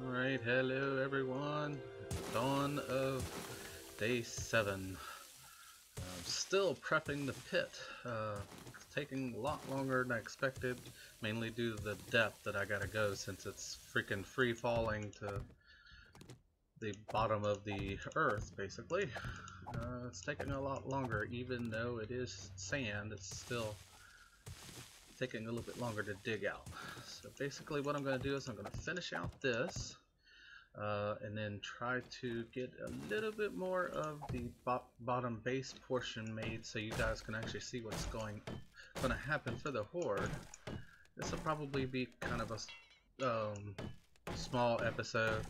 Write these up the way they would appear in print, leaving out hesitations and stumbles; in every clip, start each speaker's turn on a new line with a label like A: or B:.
A: Alright, hello everyone. Dawn of day 7. I'm still prepping the pit. It's taking a lot longer than I expected, mainly due to the depth that I gotta go since it's freaking free falling to the bottom of the earth, basically. It's taking a lot longer, even though it is sand, it's still taking a little bit longer to dig out. So basically what I'm going to do is I'm going to finish out this and then try to get a little bit more of the bottom base portion made so you guys can actually see what's going to happen for the Horde. This will probably be kind of a small episode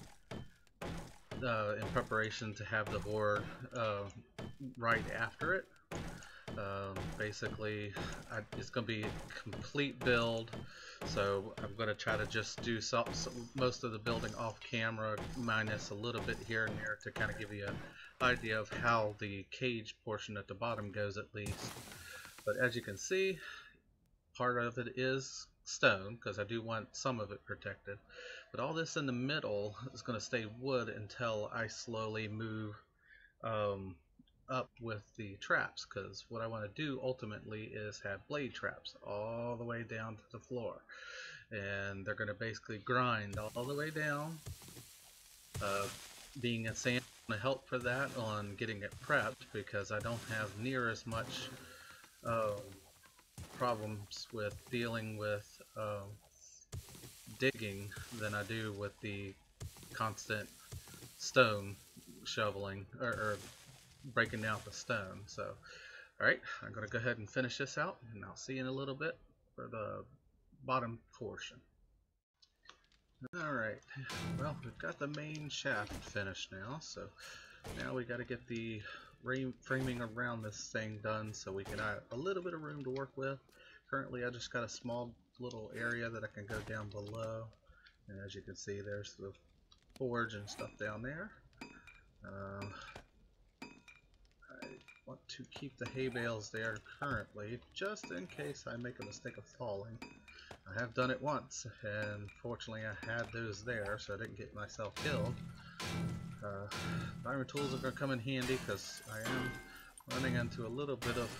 A: in preparation to have the Horde right after it. Basically, it's going to be a complete build, so I'm going to try to just do most of the building off camera, minus a little bit here and there to kind of give you an idea of how the cage portion at the bottom goes at least. But as you can see, part of it is stone, because I do want some of it protected. But all this in the middle is going to stay wood until I slowly move up with the traps, because what I want to do ultimately is have blade traps all the way down to the floor, and they're going to basically grind all the way down. Being a sand going to help for that on getting it prepped, because I don't have near as much problems with dealing with digging than I do with the constant stone shoveling or breaking down the stone. So alright, I'm going to go ahead and finish this out, and I'll see you in a little bit for the bottom portion. Alright, well, we've got the main shaft finished now, so now we got to get the framing around this thing done so we can have a little bit of room to work with. Currently I just got a small little area that I can go down below, and as you can see there's the forge and stuff down there. I want to keep the hay bales there currently, just in case I make a mistake of falling. I have done it once, and fortunately I had those there, so I didn't get myself killed. Diamond tools are going to come in handy, because I am running into a little bit of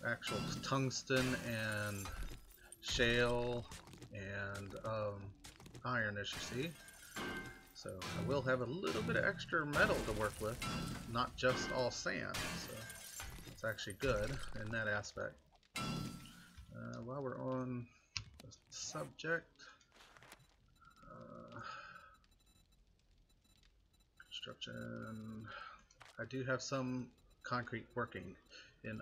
A: actual tungsten and shale and iron, as you see. So I will have a little bit of extra metal to work with, not just all sand, so it's actually good in that aspect. While we're on the subject, construction, I do have some concrete working in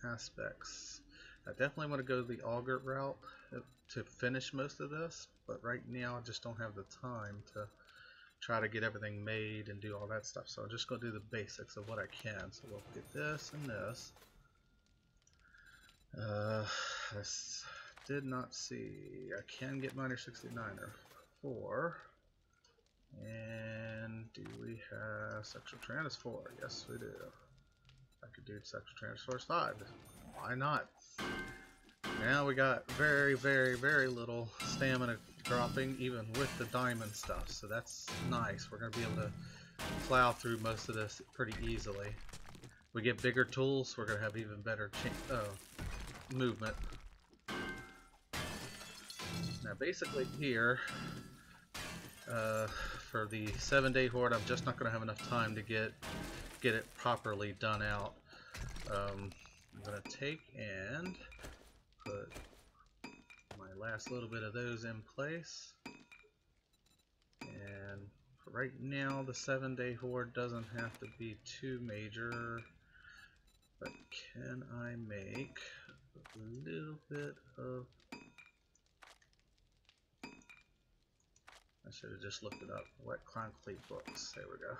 A: aspects. I definitely want to go the auger route to finish most of this, but right now I just don't have the time to try to get everything made and do all that stuff, so I'm just going to do the basics of what I can. So we'll get this and this. I did not see, I can get miner 69 or 4, and do we have sexual transfer? Yes we do. I could do sexual transfer 5, why not? Now we got very little stamina dropping, even with the diamond stuff, so that's nice. We're going to be able to plow through most of this pretty easily. We get bigger tools, we're going to have even better movement. Now basically here, for the 7-day Horde, I'm just not going to have enough time to get it properly done out. I'm going to take and put my last little bit of those in place, and for right now the 7-day Horde doesn't have to be too major, but can I make a little bit of, I should have just looked it up, wet concrete books, there we go.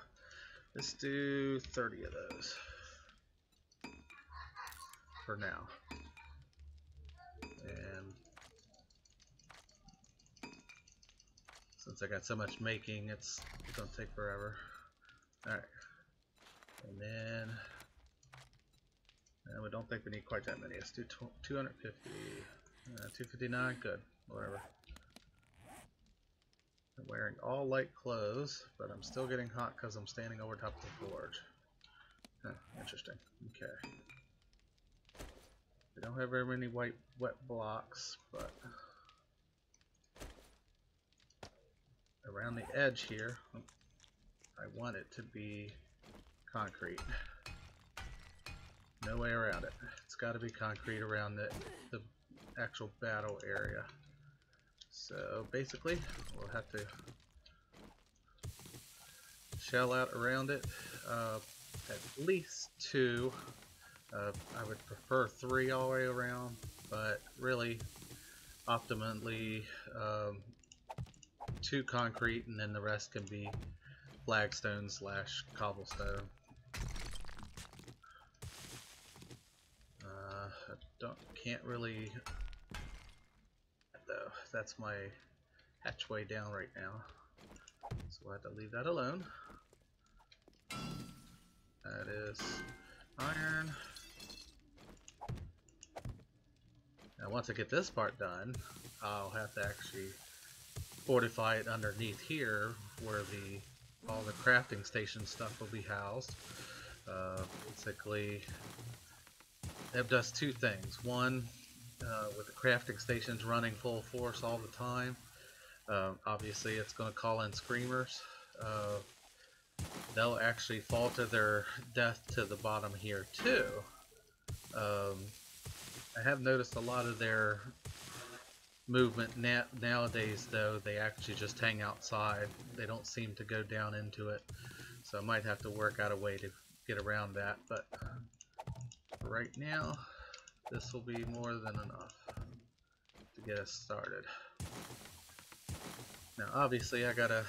A: Let's do 30 of those for now. And since I got so much making, it's going to take forever. Alright. And then, we don't think we need quite that many. Let's do 250. 259, good. Whatever. wearing all light clothes, but I'm still getting hot because I'm standing over top of the forge. Huh, interesting. Okay. We don't have very many wet blocks, but around the edge here, I want it to be concrete. No way around it. It's got to be concrete around the actual battle area. So basically, we'll have to shell out around it. At least 2. I would prefer 3 all the way around, but really, optimally, 2 concrete, and then the rest can be flagstone / cobblestone. Can't really, though. That's my hatchway down right now, so we'll have to leave that alone. That is iron. Now once I get this part done, I'll have to actually fortify it underneath here, where all the crafting station stuff will be housed. Basically, it does 2 things. One, with the crafting stations running full force all the time, obviously it's going to call in screamers. They'll actually fall to their death to the bottom here too. I have noticed a lot of their movement nowadays, though, they actually just hang outside. They don't seem to go down into it, so I might have to work out a way to get around that, but right now this will be more than enough to get us started. Now obviously I gotta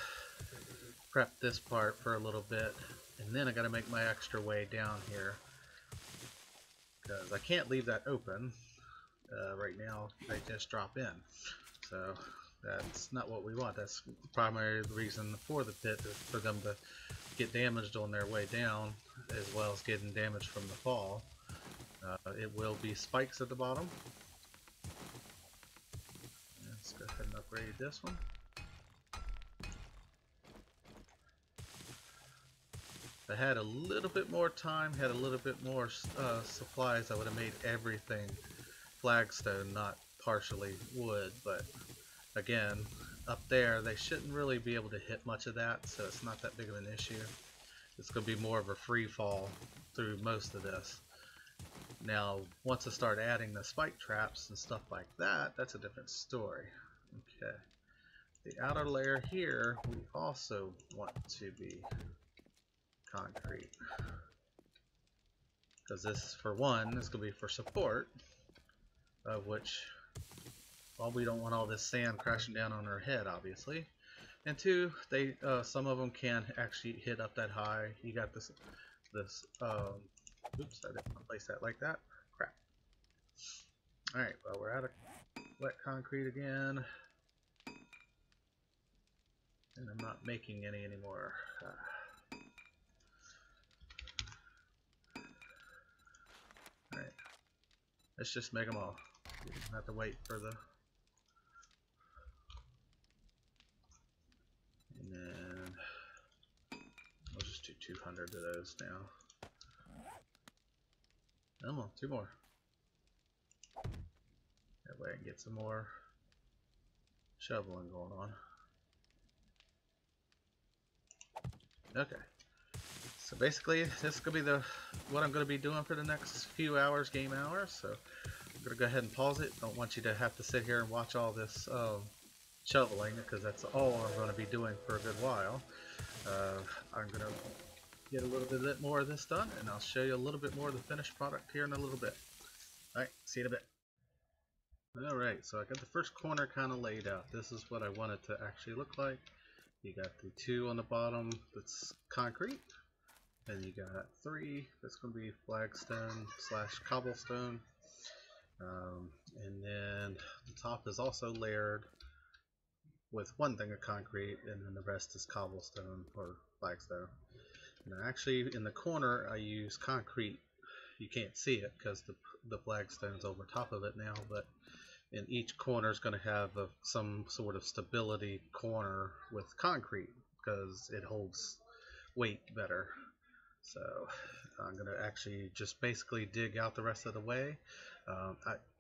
A: prep this part for a little bit, and then I gotta make my extra way down here, because I can't leave that open. Right now they just drop in, so that's not what we want. That's the primary reason for the pit, is for them to get damaged on their way down, as well as getting damaged from the fall. It will be spikes at the bottom. Let's go ahead and upgrade this one. If I had a little bit more time, had a little bit more supplies, I would have made everything flagstone, not partially wood. But again, up there they shouldn't really be able to hit much of that, so it's not that big of an issue. It's going to be more of a free fall through most of this. Now once I start adding the spike traps and stuff like that, that's a different story. Okay, the outer layer here we also want to be concrete, because this, for one, is going to be for support, of which, well, we don't want all this sand crashing down on our head, obviously. And 2, they some of them can actually hit up that high. You got this oops, I didn't place that like that. Crap. Alright, well, we're out of wet concrete again, and I'm not making any anymore. Alright, let's just make them all. We don't have to wait for the... And then we'll just do 200 of those now. Oh, 2 more. That way I can get some more shoveling going on. Okay. So basically, this is going to be what I'm going to be doing for the next few hours, game hours. So I'm going to go ahead and pause it. Don't want you to have to sit here and watch all this shoveling, because that's all I'm going to be doing for a good while. I'm going to get a little bit more of this done, and I'll show you a little bit more of the finished product here in a little bit. Alright, see you in a bit. Alright, so I got the first corner kind of laid out. This is what I want it to actually look like. You got the 2 on the bottom that's concrete, and you got 3 that's going to be flagstone / cobblestone, and then the top is also layered with 1 thing of concrete, and then the rest is cobblestone or flagstone. Now actually in the corner I use concrete. You can't see it because the flagstone's over top of it now, but and each corner is going to have some sort of stability corner with concrete because it holds weight better. So I'm going to actually just basically dig out the rest of the way.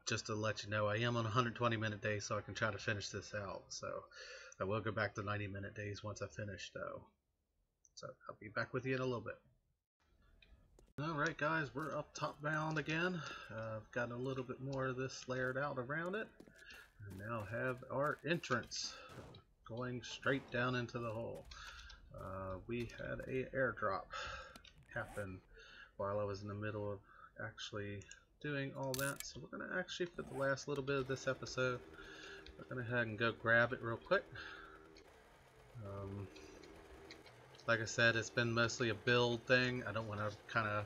A: Just to let you know, I am on 120-minute day, so I can try to finish this out. So I will go back to 90-minute days once I finish, though. So I'll be back with you in a little bit. Alright guys, we're up top bound again. I've got a little bit more of this layered out around it. And now have our entrance going straight down into the hole. We had a airdrop happen while I was in the middle of actually doing all that. So we're going to actually, for the last little bit of this episode, we're going to head and go grab it real quick. Like I said, it's been mostly a build thing. I don't want to kind of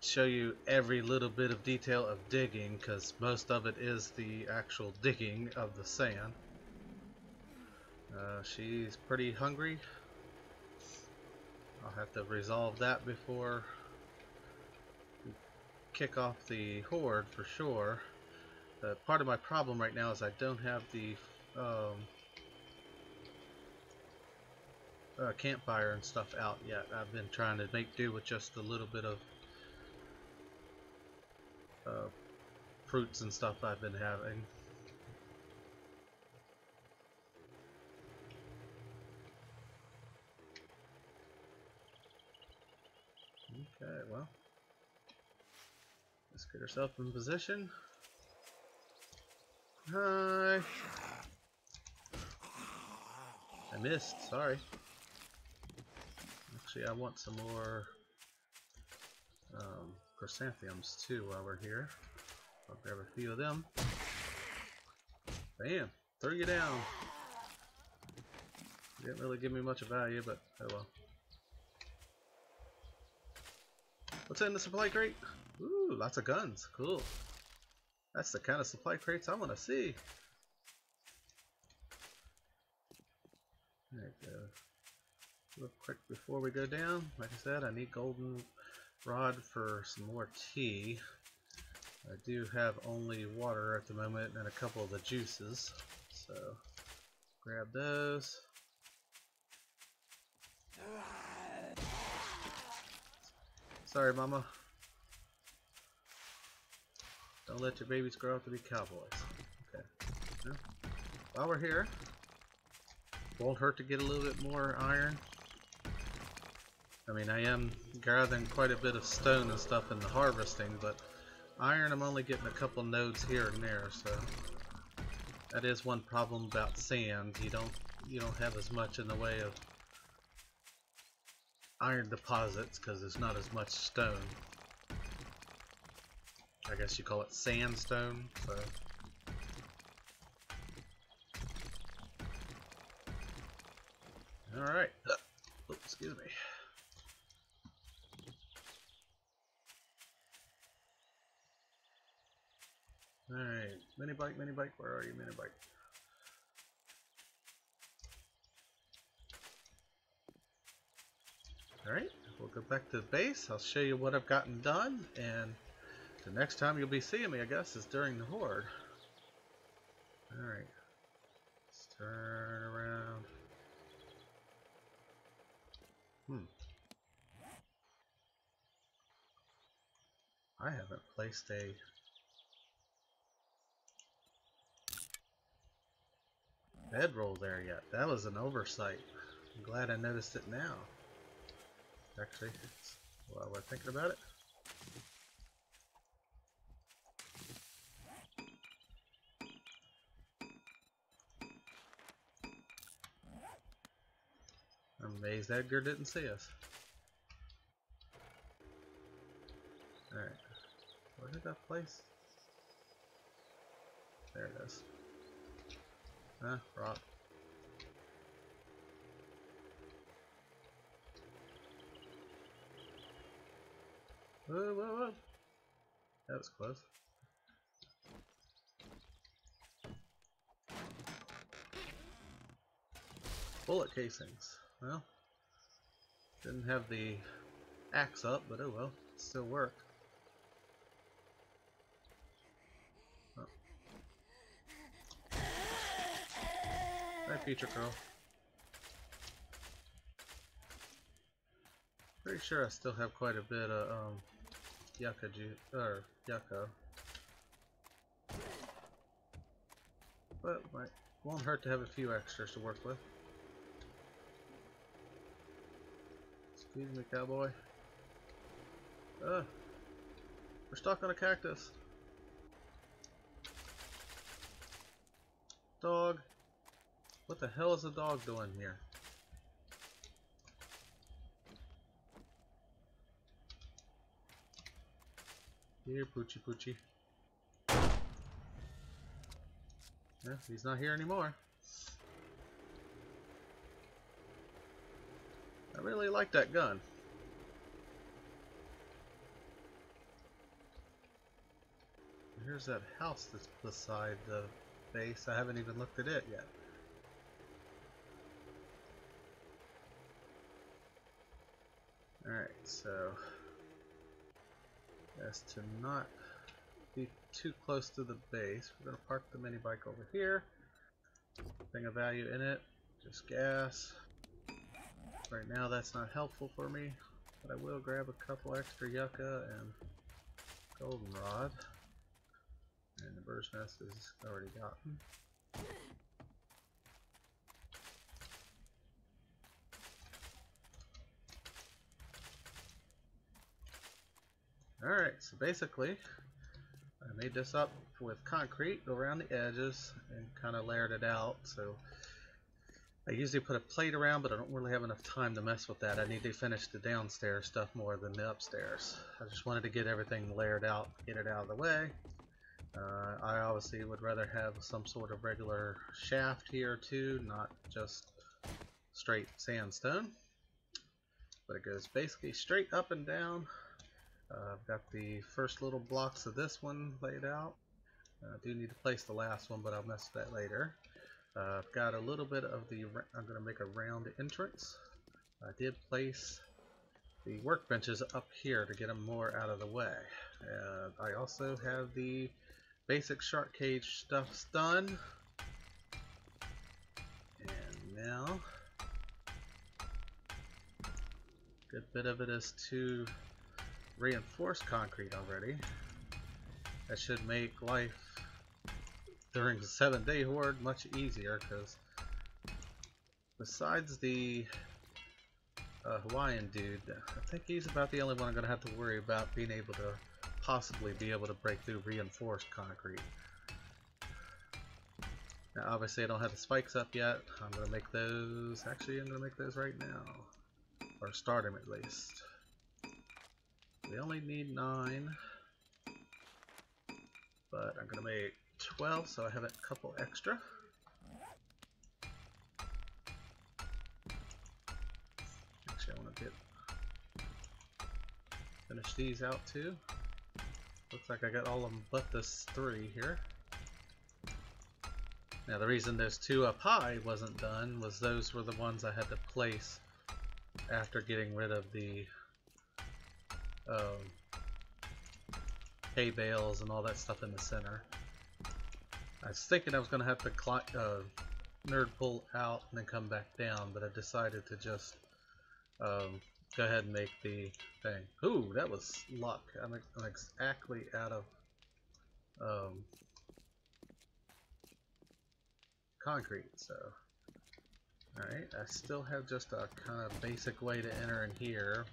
A: show you every little bit of detail of digging because most of it is the actual digging of the sand. She's pretty hungry. I'll have to resolve that before we kick off the Horde for sure. Part of my problem right now is I don't have the campfire and stuff out yet. I've been trying to make do with just a little bit of fruits and stuff I've been having. Okay, well, let's get ourselves in position. Hi. I missed, sorry. Actually, I want some more chrysanthemums too while we're here. I'll grab a few of them. Bam! Throw you down. Didn't really give me much of value, but oh well. What's in the supply crate? Ooh, lots of guns. Cool. That's the kind of supply crates I want to see. There we go. Real quick before we go down, like I said, I need golden rod for some more tea. I do have only water at the moment and a couple of the juices, so grab those. Sorry, Mama. Don't let your babies grow up to be cowboys. Okay. Well, while we're here, won't hurt to get a little bit more iron. I mean, I am gathering quite a bit of stone and stuff in the harvesting, but iron I'm only getting a couple nodes here and there, so that is one problem about sand. You don't have as much in the way of iron deposits because there's not as much stone. I guess you call it sandstone. So. All right. Oh, excuse me. All right, mini bike, where are you, mini bike? Alright, we'll go back to the base. I'll show you what I've gotten done, and the next time you'll be seeing me, I guess, is during the Horde. Alright, let's turn around. I haven't placed a bedroll there yet. That was an oversight. I'm glad I noticed it now. Actually, while we're thinking about it. I'm amazed Edgar didn't see us. Alright. Where did that place? There it is. Rock. Whoa, whoa, whoa. That was close. Bullet casings. Well, didn't have the axe up, but oh well, still work. Oh, future girl. Pretty sure I still have quite a bit of yucca juice, or yucca. But won't hurt to have a few extras to work with. Excuse me, cowboy. We're stuck on a cactus. Dog. What the hell is the dog doing here? Here, Poochie Poochie. Yeah, he's not here anymore. I really like that gun. Here's that house that's beside the base. I haven't even looked at it yet. Alright, so as to not be too close to the base, we're going to park the mini bike over here. Nothing of value in it, just gas. Right now that's not helpful for me, but I will grab a couple extra yucca and goldenrod. And the bird's nest is already gotten. Alright, so basically I made this up with concrete around the edges and kind of layered it out. So I usually put a plate around, but I don't really have enough time to mess with that. I need to finish the downstairs stuff more than the upstairs. I just wanted to get everything layered out, get it out of the way. I obviously would rather have some sort of regular shaft here too, not just straight sandstone. But it goes basically straight up and down. I've got the first little blocks of this one laid out. I do need to place the last one, but I'll mess with that later. I've got a little bit of the, I'm going to make a round entrance. I did place the workbenches up here to get them more out of the way. I also have the basic shark cage stuff done. And now, a good bit of it is to reinforced concrete already. That should make life during the 7-day horde much easier, because besides the Hawaiian dude, I think he's about the only one I'm going to have to worry about being able to possibly be able to break through reinforced concrete. Now obviously I don't have the spikes up yet. I'm going to make those, actually I'm going to make those right now, or start them at least. We only need 9, but I'm going to make 12, so I have a couple extra. Actually, I want to finish these out too. Looks like I got all of them but this 3 here. Now the reason those 2 up high wasn't done was those were the ones I had to place after getting rid of the hay bales and all that stuff in the center. I was thinking I was going to have to nerd pull out and then come back down, but I decided to just go ahead and make the thing. Ooh, that was luck. I'm exactly out of concrete, so alright, I still have just a kind of basic way to enter in here.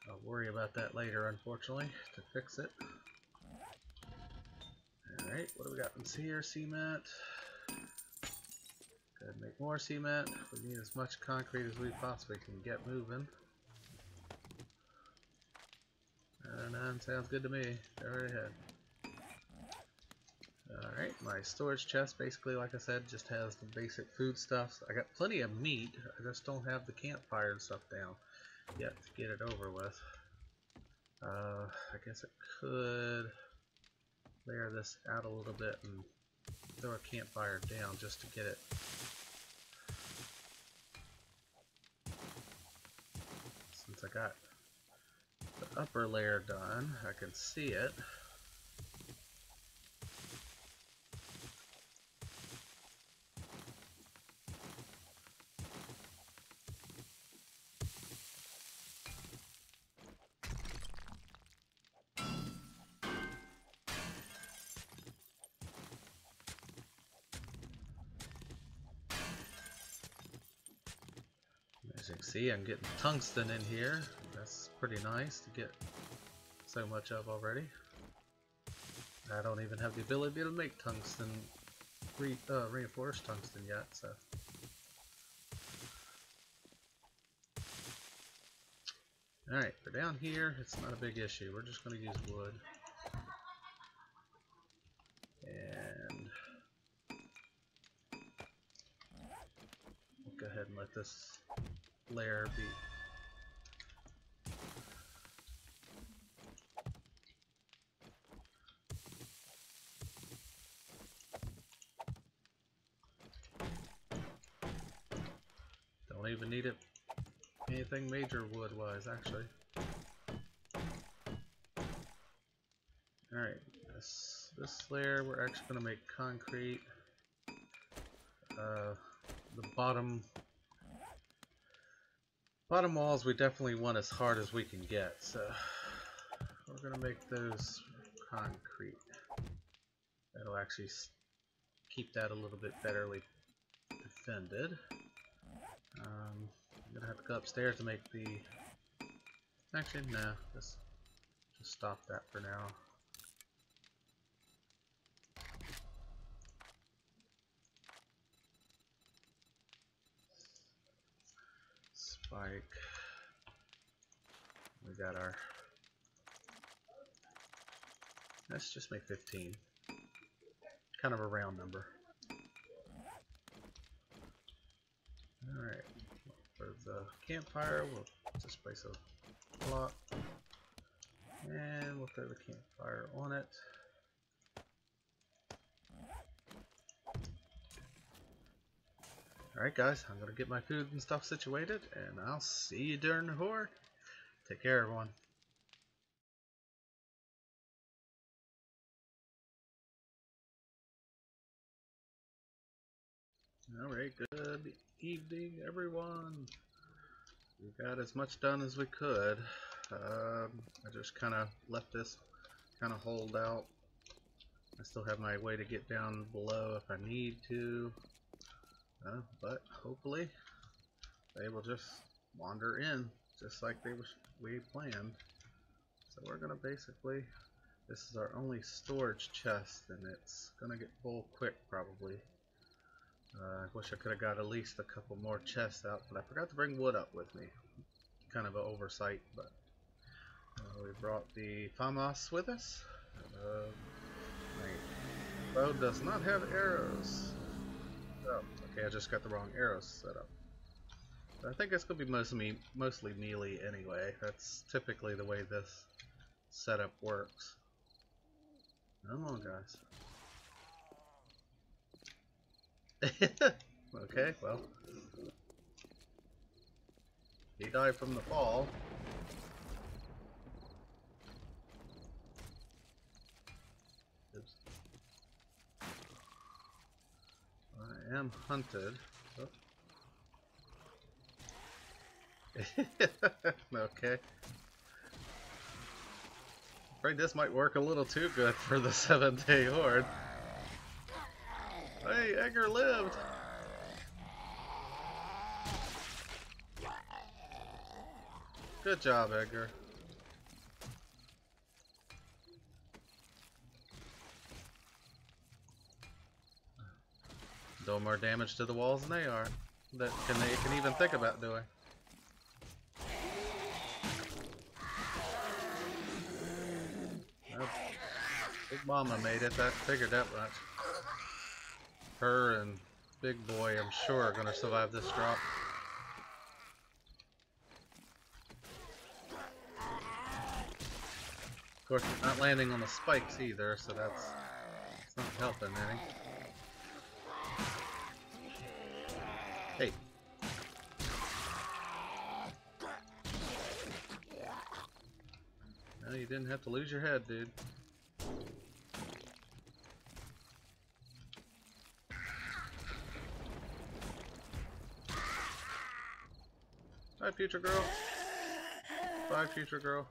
A: I'll worry about that later, unfortunately, to fix it. Alright, what do we got in here? Cement. Go ahead and make more cement. We need as much concrete as we possibly can get moving. 9 sounds good to me. Go right ahead. Alright, my storage chest, basically, like I said, just has the basic food stuff. I got plenty of meat, I just don't have the campfire and stuff down yet to get it over with. I guess I could layer this out a little bit and throw a campfire down just to get it. Since I got the upper layer done, I can see it. you can see, I'm getting tungsten in here. That's pretty nice to get so much of already. I don't even have the ability to make tungsten, reinforced tungsten yet, so. Alright, for down here, it's not a big issue. We're just going to use wood. And we'll go ahead and let this layer be. Don't even need it anything major wood wise, actually. Alright, this layer we're actually going to make concrete. The bottom walls we definitely want as hard as we can get, so we're going to make those concrete. That'll actually keep that a little bit betterly defended. I'm going to have to go upstairs to make the... Actually, no, just stop that for now. Spike. We got our... Let's just make 15. Kind of a round number. Alright. For the campfire, we'll just place a block. And we'll throw the campfire on it. Alright guys, I'm going to get my food and stuff situated, and I'll see you during the Horde. Take care everyone. Alright, good evening everyone. We got as much done as we could. I just kind of left this kind of hold out. I still have my way to get down below if I need to. But hopefully they will just wander in just like we planned. So we're gonna basically, this is our only storage chest and it's gonna get full quick probably. I wish I could have got at least a couple more chests out, but I forgot to bring wood up with me. Kind of an oversight, but we brought the FAMAS with us. My bow does not have arrows. Oh, okay, I just got the wrong arrows set up. But I think it's going to be mostly melee anyway. That's typically the way this setup works. Come on, guys. Okay, well. He died from the fall. Oops. I am hunted. Oh. Okay. Afraid this might work a little too good for the 7-day Horde. Hey, Edgar lived! Good job, Edgar. Do more damage to the walls than they are. That they can even think about doing. Big Mama made it. That figured that much. Her and Big Boy, I'm sure, are gonna survive this drop. Of course, it's not landing on the spikes either, so that's not helping any. Hey. No, you didn't have to lose your head, dude. Bye, future girl. Bye, future girl.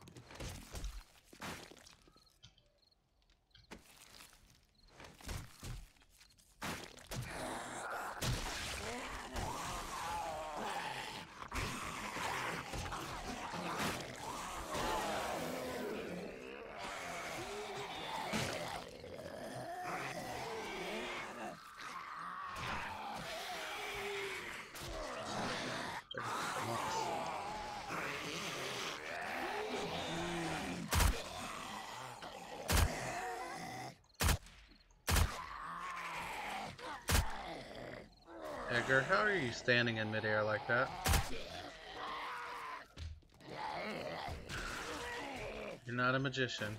A: Edgar, how are you standing in midair like that? You're not a magician.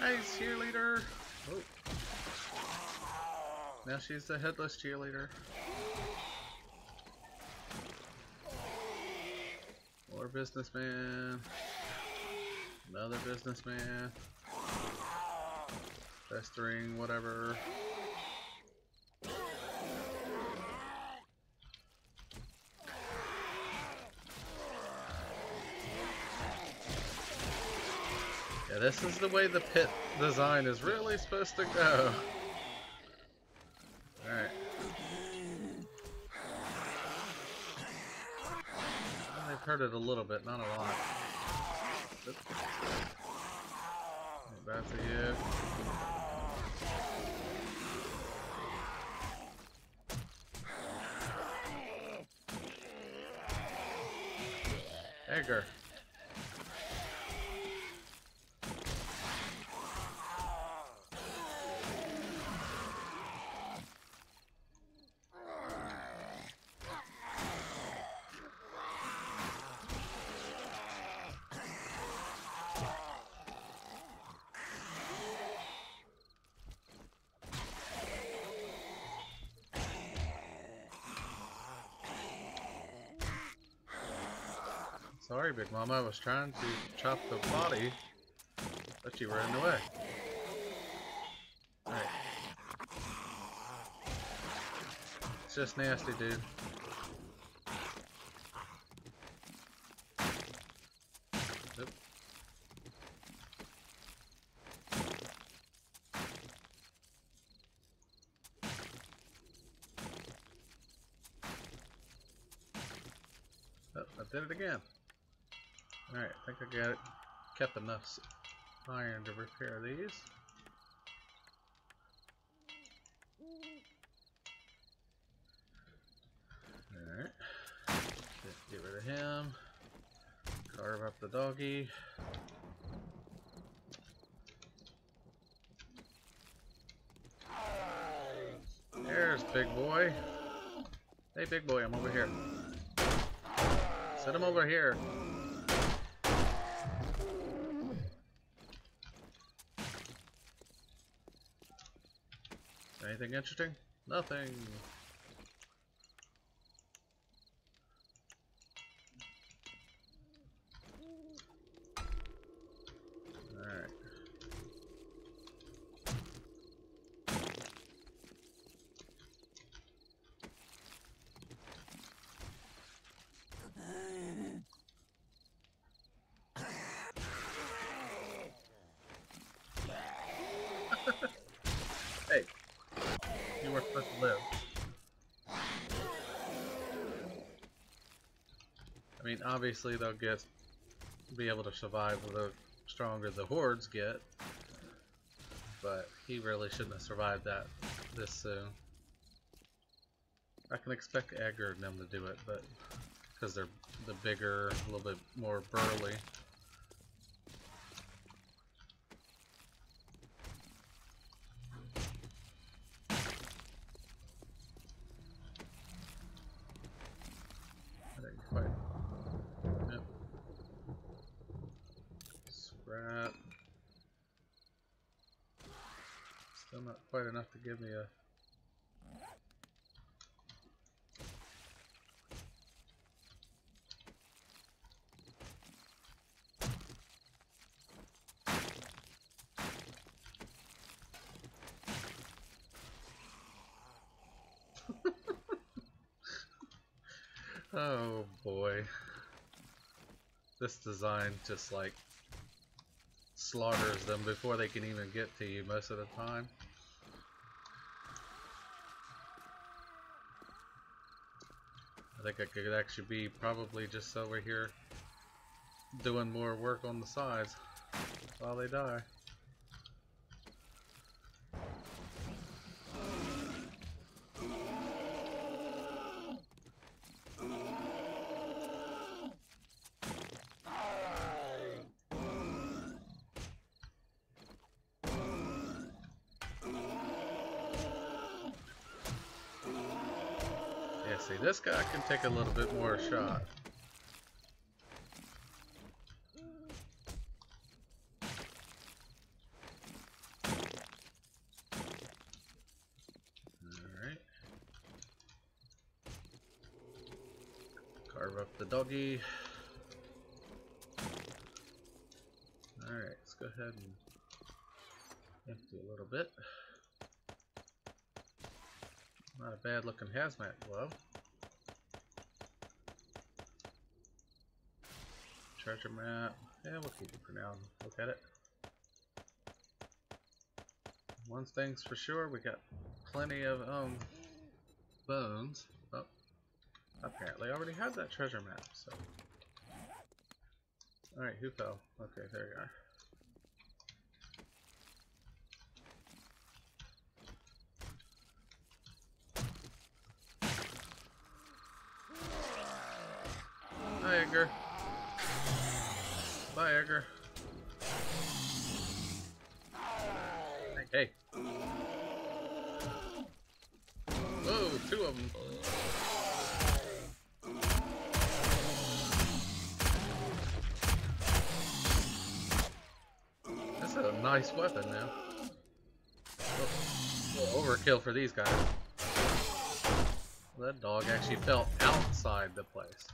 A: Nice cheerleader! Oh. Now she's the headless cheerleader. More businessman. Another businessman. Festering, whatever. Yeah, this is the way the pit design is really supposed to go. Alright. Well, they've heard it a little bit, not a lot. Oops. That's a hit. Edgar. Sorry, Big Mama, I was trying to chop the body, but you were in the way. Alright. It's just nasty, dude. Nope. Oh, I did it again. Alright, I think I got it. Kept enough iron to repair these. Alright. Get rid of him. Carve up the doggy. There's Big Boy. Hey Big Boy, I'm over here. Set him over here. Anything interesting? Nothing. Alright. Hey. You were supposed to live. I mean, obviously they'll be able to survive the stronger the hordes get, but he really shouldn't have survived that this soon. I can expect Edgar and them to do it, but because they're the bigger, a little bit more burly. I didn't quite. Yep. Scrap. Still not quite enough to give me a. Oh boy. This design just like slaughters them before they can even get to you most of the time. I think I could actually be probably just over here doing more work on the sides while they die. Yeah, see, this guy can take a little bit more shot. Alright. Carve up the doggy. Alright, let's go ahead and empty a little bit. Not a bad looking hazmat glove. Treasure map. Yeah, we'll keep it for now. Look at it. One thing's for sure, we got plenty of bones. Oh, apparently I already had that treasure map, so. Alright, who fell? Okay, there you are. Hi, Edgar. Bye, Edgar. Hey. Whoa, two of them. This is a nice weapon now. Oh, overkill for these guys. That dog actually fell outside the place.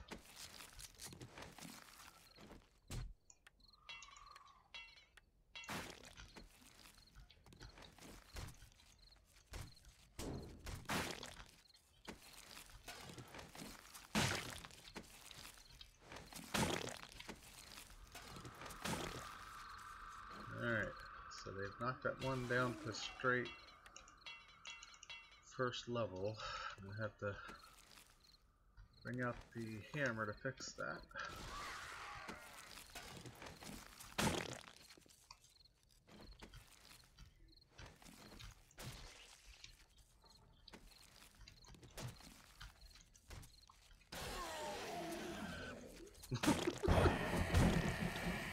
A: Alright, so they've knocked that one down to straight first level. I'm gonna have to bring out the hammer to fix that.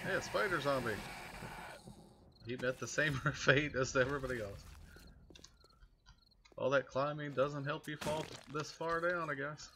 A: Hey, a spider zombie. He met the same fate as everybody else. All that climbing doesn't help you fall this far down, I guess.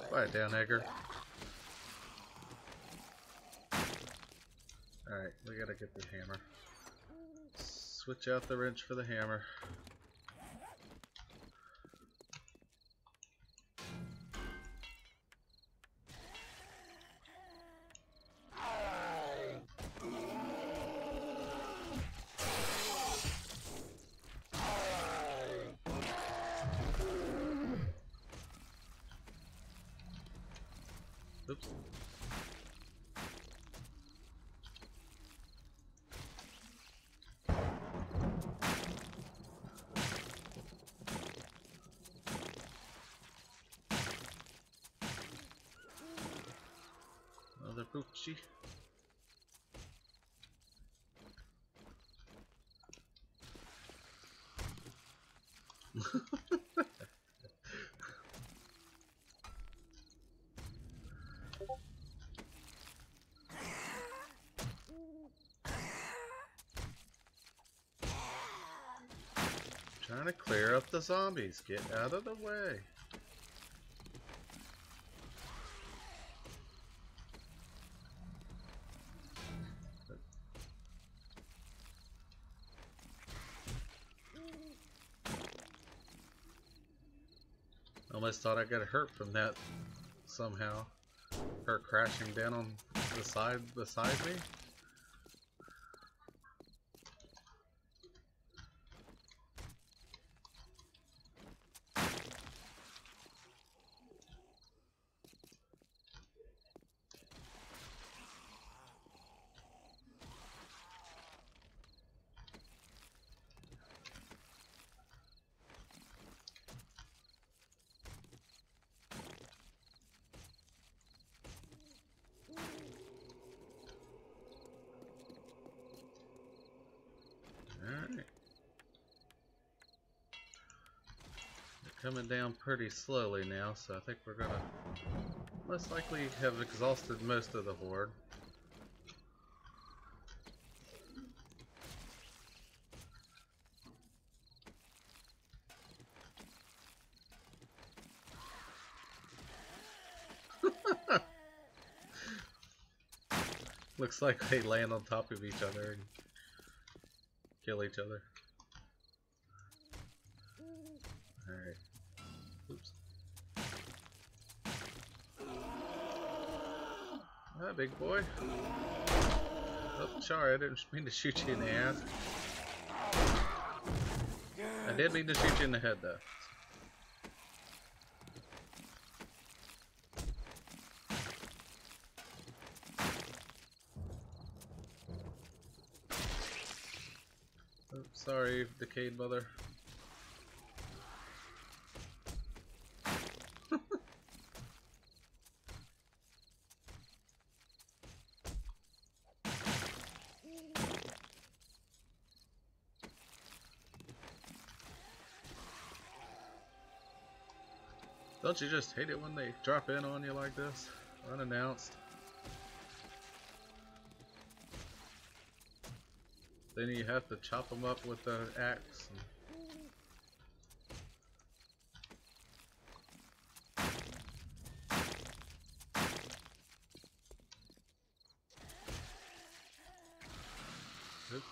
A: Quiet down, Edgar. Alright, we gotta get the hammer. Switch out the wrench for the hammer. Oops. Another poochie. Trying to clear up the zombies. Get out of the way. almost thought I got hurt from that somehow. Her crashing down on the side beside me. Alright. They're coming down pretty slowly now, so I think we're gonna most likely have exhausted most of the horde. Looks like they land on top of each other and kill each other. Alright. Oops. Hi, big boy. Oh, sorry, I didn't mean to shoot you in the ass. I did mean to shoot you in the head, though. Oh, sorry, decayed mother. Don't you just hate it when they drop in on you like this, unannounced? Then you have to chop them up with the axe. Oops.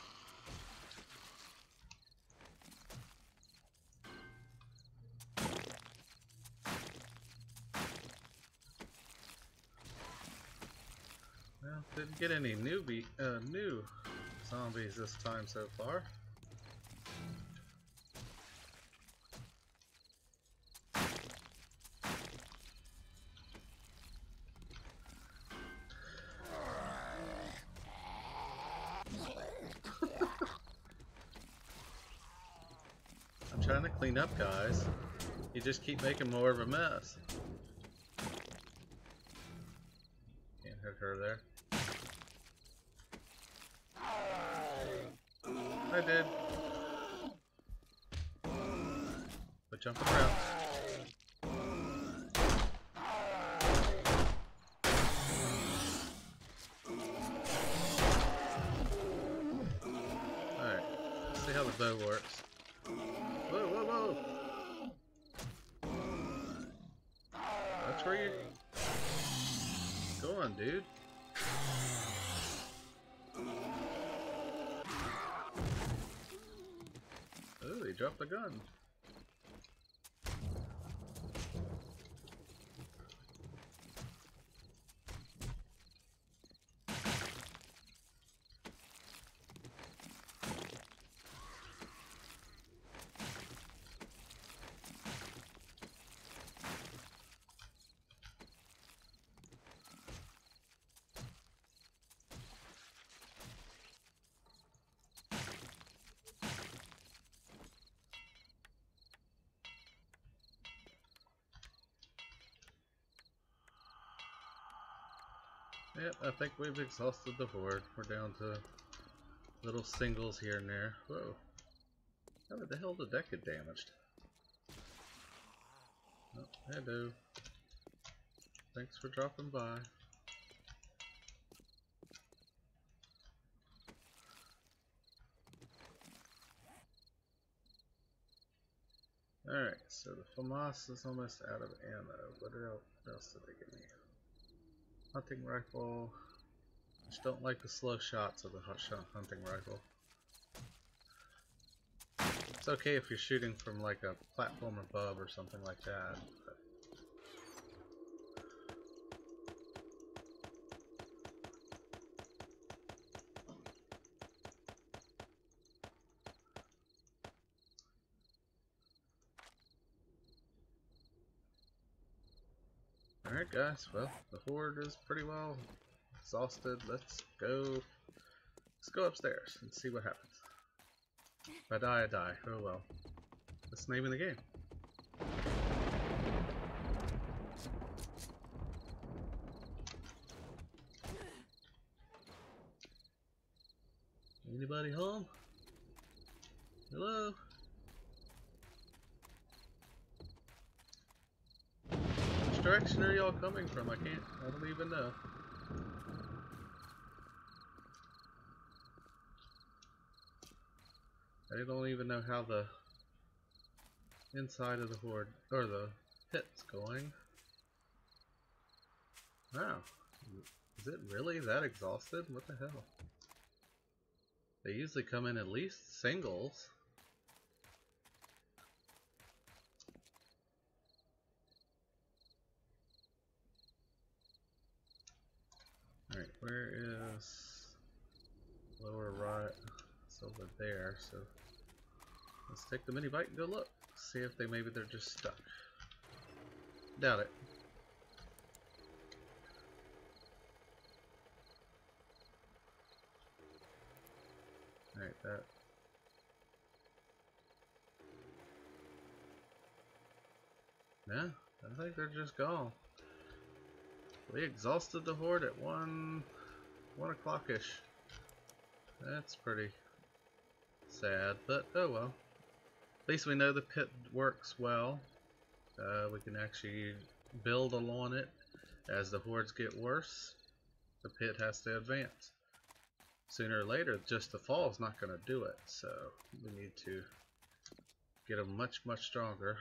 A: Well, didn't get any new zombies this time so far. I'm trying to clean up, guys. You just keep making more of a mess. Can't hit her there. I did. But jumping around. Alright, let's see how the bow works. Whoa, whoa, whoa! That's where you... Go on, dude. Oh, he dropped the gun. Yep, I think we've exhausted the horde. We're down to little singles here and there. Whoa. How the hell did that get damaged? Oh, hello. Thanks for dropping by. Alright, so the FAMAS is almost out of ammo. What else did they give me? Hunting rifle. Just don't like the slow shots of the hunting rifle. It's okay if you're shooting from like a platform above or something like that, but Alright guys, well, the Horde is pretty well exhausted. Let's go upstairs and see what happens. If I die, I die. Oh well. That's the name of the game. Anybody home? Hello? Which direction are y'all coming from? I don't even know. I don't even know how the inside of the Horde, or the pit's going. Wow. Is it really that exhausted? What the hell? They usually come in at least singles. Alright, where is lower right? It's over there, so let's take the mini bike and go look. See if maybe they're just stuck. Doubt it. Alright, that. Yeah, I think they're just gone. We exhausted the Horde at 1 o'clock-ish. That's pretty sad, but oh well. At least we know the pit works well. We can actually build along it. As the Hordes get worse, the pit has to advance. Sooner or later, just the fall is not going to do it, so we need to get them much stronger.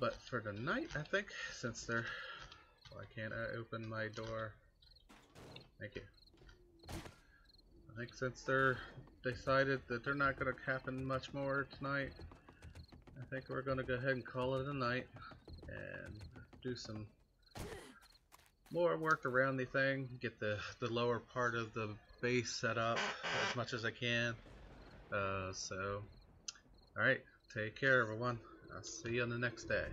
A: But for tonight, I think, since they're... Why can't I open my door? Thank you. I think since they're decided that they're not going to happen much more tonight, I think we're going to go ahead and call it a night and do some more work around the thing, get the lower part of the base set up as much as I can. So, alright, take care everyone. I'll see you on the next day.